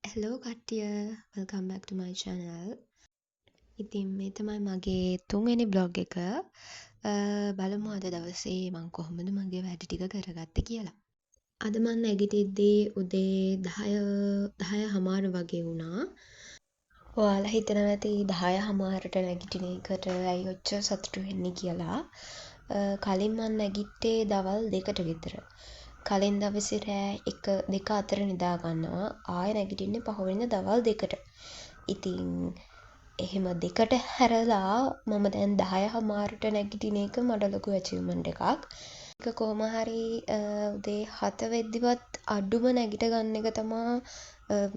Hello කට්ටිය welcome back ටු මයි channel. ඉතින් මේ තමයි මගේ තුන්වෙනි බ්ලොග් එක. බලමු අද දවසේ මම කොහොමද මගේ වැඩ ටික කරගත්තේ කියලා. අද මම නැගිටිද්දී උදේ 10 හමාර වගේ වුණා. ඔයාලා හිතනවා ඇති 10 හමාරට නැගිටින එකට ඇයි ඔච්චර සතුටු වෙන්නේ කියලා. කලින් මම නැගිට්ටේ දවල් 2ට විතර. කලින් දවසේ රෑ 1-2 අතර නිදා ගන්නවා. ආයෙ නැගිටින්නේ පහුවෙනිදා දවල් 2ට. ඉතින් එහෙම 2ට හැරලා මම දැන් 10 හමාරට නැගිටින එක මට ලොකු ඇචීව්මන්ට් එකක්. ඒක කොහොම හරි උදේ 7 වෙද්දිවත් අඩුම නැගිට ගන්න එක තමා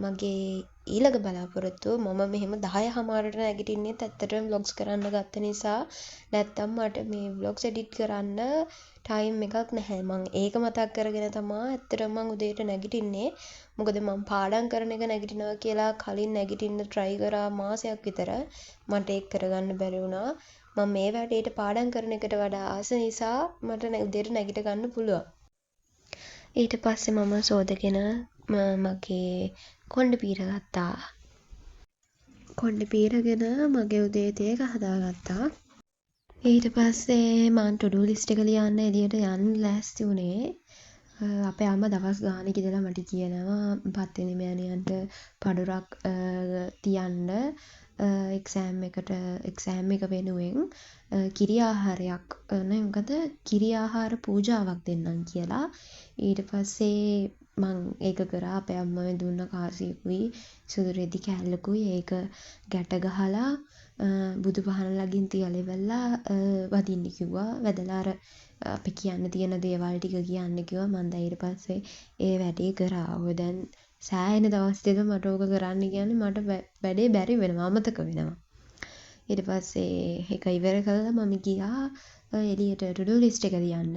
මගේ ඊළඟ බලාපොරොත්තුව. මම මෙහෙම 10 හමාරට නැගිටින්නෙත් ඇත්තටම vlogs කරන්න ගත්ත නිසා. නැත්තම් මට මේ vlogs edit කරන්න ටයිම් එකක් නැහැ. මම ඒක මතක් කරගෙන තමා ඇත්තටම මම උදේට නැගිටින්නේ. මොකද මම පාඩම් කරන එක නැගිටිනවා කියලා කලින් නැගිටින්න try කරා මාසයක් විතර. මට ඒක කරගන්න බැරි වුණා. මම මේ වැඩේට පාඩම් කරන එකට වඩා ආස නිසා මට උදේට නැගිට ගන්න පුළුවන්. ඊට පස්සේ මම සෝදගෙන මගේ කොණ්ඩ පීර ගත්තා. කොණ්ඩ පීරගෙන මගේ උදේ තේ එක හදාගත්තා. ඊට පස්සේ මම to do list එක ලියන්න එළියට යන්න ලෑස්ති වුණේ. අපේ අම්මා දවස් ගානක් ඉඳලා මට කියනවා පත්වෙනි මෑණියන්ට පඩුරක් තියන්න එක්සෑම් එක වෙනුවෙන් කිරි ආහාරයක් මොකද කිරි ආහාර පූජාවක් දෙන්නම් කියලා. ඊට පස්සේ මං ඒක කරා. අපේ අම්මා දුන්න කාසියකුයි සුදු රෙදි කෑල්ලකුයි ඒක ගැට ගහලා බුදු පහන ළඟින් තියලා ඉවරලා වදින්න කිව්වා. වැදලා අර අපි කියන්න තියෙන දේවල් ටික කියන්න කිව්වා. මම දැන් ඊට පස්සේ ඒ වැඩේ කරා. ඔය දැන් සෑහෙන දවස් දෙක මට ඕක කරන්න කියන්නේ මට වැඩේ බැරි වෙනවා. අමතක වෙනවා. ඊට පස්සේ ඒක ඉවර කළා මම ගියා එළියට to do list එක ලියන්න.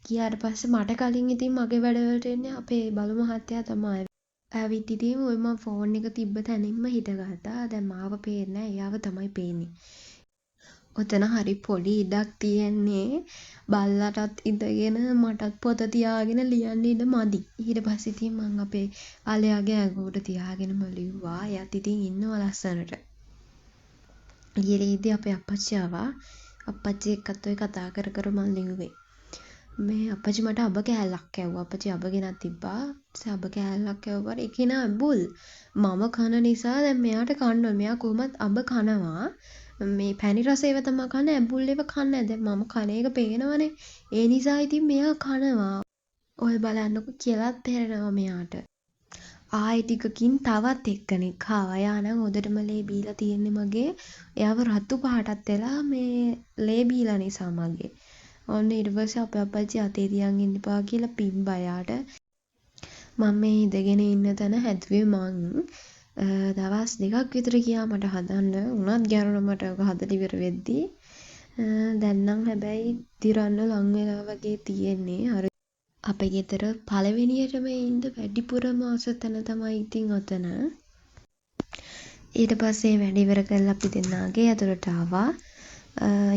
ගියාට පස්සේ මට කලින් ඉතින් මගේ වැඩවලට එන්නේ අපේ බලු මහත්තයා තමයි. ඇවිත් ඉතින් ඔය මම ෆෝන් එක තිබ්බ තැනින්ම හිටගත්තා. දැන් මාව පේන්නේ නැහැ. එයාව තමයි පේන්නේ. ඔතන හරි පොඩි ඉඩක් තියෙන්නේ. බල්ලටත් ඉඳගෙන මටත් පොත තියාගෙන ලියන්න ඉඩ මදි. ඊට පස්සේ ඉතින් මං අපේ අලයාගේ ඇඟුවට තියාගෙනම ලිව්වා. එයාත් ඉතින් ඉන්නවා ලස්සනට. ඊයේදී අපේ අප්පච්චි ආවා. අප්පච්චි එක්කත් ඔය කතා කර කර මං ලිව්වේ. මේ අප්පච්චි මට අබ කෑල්ලක් කැව්වා. අප්පච්චි අබ ගෙනත් තිබ්බා. අබ කෑල්ලක් කැව්වට ඒකේ නා බුල්. මම කන නිසා දැන් මෙයාට කන්න ඕන. මෙයා කොහොමත් අබ කනවා. මේ පැණි රස ඒවා තමයි කන්නේ. ඇඹුල් ඒවා කන්නේ නැහැ. දැන් මම කන එක පේනවනේ. ඒ නිසා ඉතින් මෙයා කනවා. ඔය බලන්නකො කියලාත් තේරෙනවා මෙයාට. ආයෙ ටිකකින් තවත් එක්කෙනෙක් ආවා. එයා නම් හොඳටම ලේ බීලා තියෙන්නේ මගේ. එයාව රතු පාටත් වෙලා මේ ලේ බීලා නිසා මගේ. ඔන්න ඊට පස්සේ අපේ අප්පච්චි අතේ තියන් ඉන්න එපා කියලා පිම්බා එයාට. මම මේ ඉඳගෙන ඉන්න තැන හැදුවේ මං දවස් 2ක් විතර ගියා මට හදන්න. උනත් ගැරුණා මට ඔක හදලා ඉවර වෙද්දී. දැන් නම් හැබැයි දිරන්න ලං වෙලා වගේ තියෙන්නේ. අර අපේ ගෙදර පළවෙනියටම ඉන්න වැඩිපුරම ආස තැන තමයි ඉතින් ඔතන. ඊට පස්සේ වැඩ ඉවර කරලා අපි දෙන්නාගේ ඇතුළට ආවා.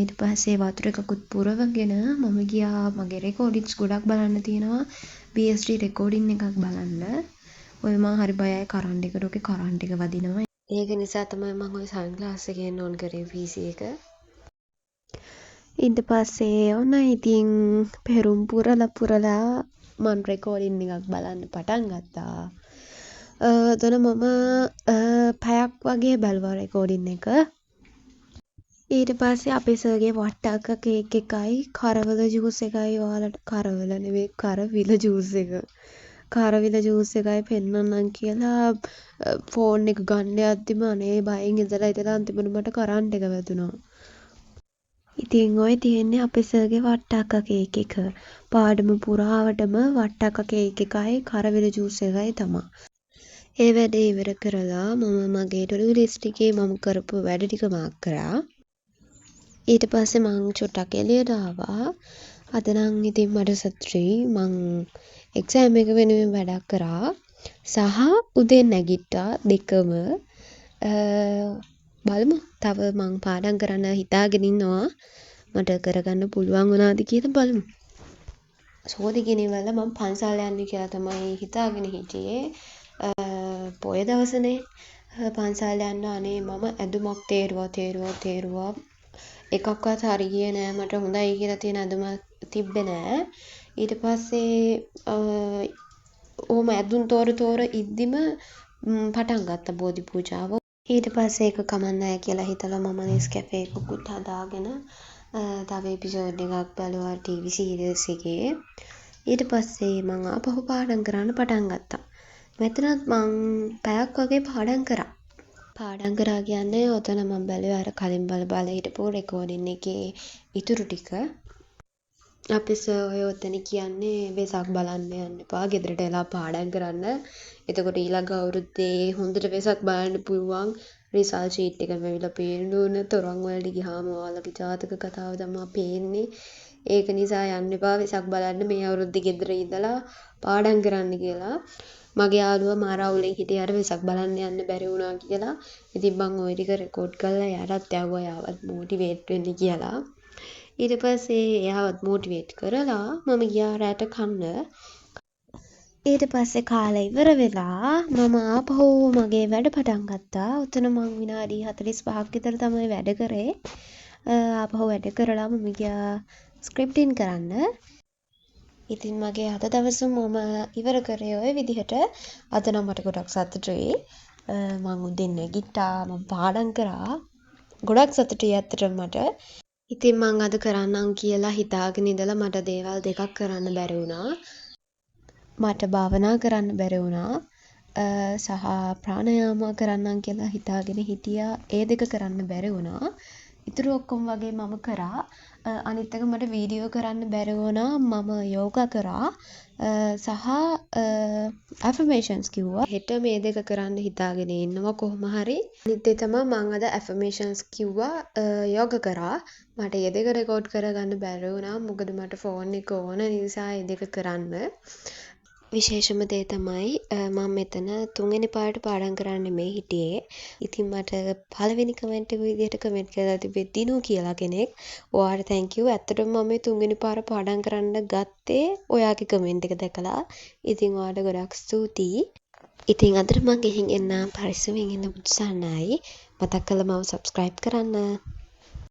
ඊට පස්සේ වතුර එකකුත් පුරවගෙන මම ගියා මගේ රෙකෝඩින්ග්ස් ගොඩක් බලන්න තියෙනවා. VST රෙකෝඩින් එකක් බලන්න. ඔය මම හරි බයයි කරන්ට් එකට. ඔකේ කරන්ට් එක වදිනවා. ඒක නිසා තමයි මම ඔය සන්ග්ලාස් එකෙන් ඕන් කරේ PC එක. ඊට පස්සේ ඔන්න ඉතින් පෙරුම් පුරලා මම රෙකෝඩින් එකක් බලන්න පටන් ගත්තා. එතන මම පැයක් වගේ බැලුවා රෙකෝඩින් එක. ඊට පස්සේ අපේ සර්ගේ වට්ටක්ක කේක් එකයි කරවල ජූස් එකයි ඔයාලට කරවල නෙවෙයි කරවිල ජූස් එක. කරවිල ජූස් එකයි පෙන්නන්නම් කියලා ෆෝන් එක ගන්න යද්දිම අනේ බයෙන් ඉඳලා අන්තිමට මට කරන්ට් එක වැදුනා. ඉතින් ඔය තියෙන්නේ අපේ සර්ගේ වට්ටක්ක කේක් එක. පාඩම පුරාවටම වට්ටක්ක කේක් එකයි කරවිල ජූස් එකයි තමයි. ඒ වැඩේ ඉවර කරලා මම මගේ to do list එකේ මම කරපු වැඩ ටික මාක් කරා. ඊට පස්සේ මං චුට්ටක් එළියට ආවා. අද නම් ඉතින් මට සතුටුයි. මං එක්සෑම් එක වෙනුවෙන් වැඩක් කරා. සහ උදේ නැගිට්ටා දෙකම. බලමු තව මං පාඩම් කරන්න හිතාගෙන ඉන්නවා. මට කරගන්න පුළුවන් වුණාද කියලා බලමු. සෝදිගෙන ඉවරලා මම පන්සල් යන්න කියලා තමයි හිතාගෙන හිටියේ. පොය දවසනේ පන්සල් යන්න අනේ මම ඇඳුමක් තේරුවා එකක්වත් හරි ගියේ නෑ මට හොඳයි කියලා තියෙන ඇඳුමක් තිබ්බේ නෑ. ඊට පස්සේ ඔහොම ඇඳුම් තෝර ඉද්දිම පටන් ගත්තා බෝධි පූජාව. ඊට පස්සේ ඒක කමක් නෑ කියලා හිතලා මම නෙස්කැෆේ එකකුත් හදාගෙන තව එපිසෝඩ් එකක් බලුවා ටීවී සීරියල්ස් එකේ. ඊට පස්සේ මං ආපහු පාඩම් කරන්න පටන් ගත්තා. මෙතනත් මං පැයක් වගේ පාඩම් කරා. පාඩම් කරා කියන්නේ ඔතන මම බැලුවා අර කලින් බල හිටපු රෙකෝඩින් එකේ ඉතුරු ටික. අපි ඔය ඔතන කියන්නේ වෙසක් බලන්න යන්න එපා. ගෙදරට එලා පාඩම් කරන්න. එතකොට ඊළඟ අවුරුද්දේ හොඳට වෙසක් බලන්න පුළුවන්. රිසල්ට් ෂීට් එකම ඇවිල්ලා පේන්න ඕන. තොරන් වලට ගියාම ඔයාලගේ ජාතක කතාව තමයි පේන්නේ. ඒක නිසා යන්න එපා වෙසක් බලන්න මේ අවුරුද්දේ ගෙදර ඉඳලා පාඩම් කරන්න කියලා. මගේ යාළුවා මාර අවුලෙන් හිටියේ අර වෙසක් බලන්න යන්න බැරි වුණා කියලා. ඉතින් මං ওই ටික රෙකෝඩ් කරලා එයාටත් යවුවා යාවත් මොටිවේට් වෙන්න කියලා. ඊට පස්සේ එයාවත් මොටිවේට් කරලා මම ගියා රැට කන්න. ඊට පස්සේ කාලේ ඉවර වෙලා මම ආපහු මගේ වැඩ පටන් ගත්තා. උතන මං විනාඩි 45ක් විතර තමයි වැඩ කරේ. ආපහු වැඩ කරලා මම ගියා ස්ක්‍රිප්ටින් කරන්න. ඉතින් මගේ අද දවස මම ඉවර කරේ ඔය විදිහට. අද නම් මට ගොඩක් සතුටුයි. මං උදේ නැගිට්ටා මම පාඩම් කරා. ගොඩක් සතුටුයි ඇත්තටම මට. ඉතින් මං අද කරන්නම් කියලා හිතාගෙන ඉඳලා මට දේවල් දෙකක් කරන්න බැරි වුණා. මට භාවනා කරන්න බැරි වුණා. සහ ප්‍රාණයාම කරන්නම් කියලා හිතාගෙන හිටියා. ඒ දෙක කරන්න බැරි වුණා. ඉතුරු ඔක්කොම වගේ මම කරා. අනිත් එක මට වීඩියෝ කරන්න බැරි වුණා. මම යෝගා කරා. සහ ඇෆර්මේෂන්ස් කිව්වා. හෙට මේ දෙක කරන්න හිතාගෙන ඉන්නවා කොහොම හරි. අනිත් ඒ තමයි මම අද ඇෆර්මේෂන්ස් කිව්වා යෝගා කරා. මට මේ දෙක රෙකෝඩ් කරගන්න බැරි වුණා. මොකද මට ෆෝන් එක ඕන නිසා මේ දෙක කරන්න. විශේෂම දේ තමයි මම මෙතන තුන්වෙනි පාරට පාඩම් කරන්න මේ හිටියේ. ඉතින් මට පළවෙනි කමෙන්ට් එක විදිහට කමෙන්ට් කරලා තිබ්බේ දිනු කියලා කෙනෙක්. ඔයාට thank you. ඇත්තටම මම මේ තුන්වෙනි පාර පාඩම් කරන්න ගත්තේ ඔයාගේ කමෙන්ට් එක දැකලා. ඉතින් ඔයාට ගොඩක් ස්තුතියි. ඉතින් අදට මම ගෙහින් එන්නම් පරිස්සමෙන් ඉන්න බුදුසන්නයි. මතක් කරලා මම subscribe කරන්න.